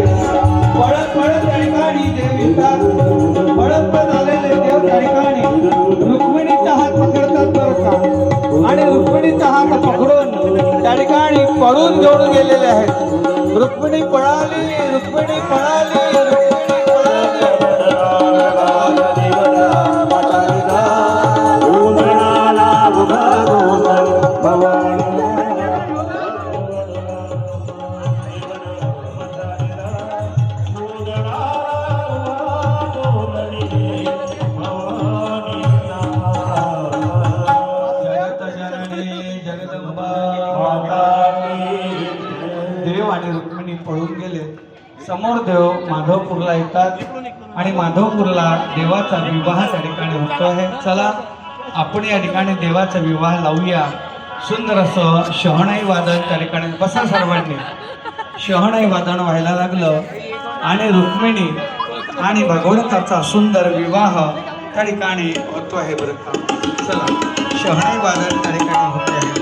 पळत पळत त्या ठिकाणी देव येतात. पळत पळत आलेले देव त्या ठिकाणी रुक्मिणीचा हात पकडतात बरं का. आणि रुक्मिणीचा हात पकडून त्या ठिकाणी पळून घेऊन गेलेले आहेत. रुक्मिणी पळाली, रुक्मिणी पळाली, रुक्मिणी पळाली. देव आणि रुक्मिणी पळून गेले. समोर देव माधवपूरला येतात आणि माधवपूरला देवाचा विवाह त्या ठिकाणी होतो आहे. चला आपण या ठिकाणी देवाचा विवाह लावूया. सुंदर असं शहनाई वादन त्या ठिकाणी. बसा सर्वांनी. शहनाई वादन व्हायला लागलं आणि रुक्मिणी आणि भगवंताचा सुंदर विवाह त्या ठिकाणी होतो आहे बरं का. चला शहनाई वादन त्या ठिकाणी होते आहे.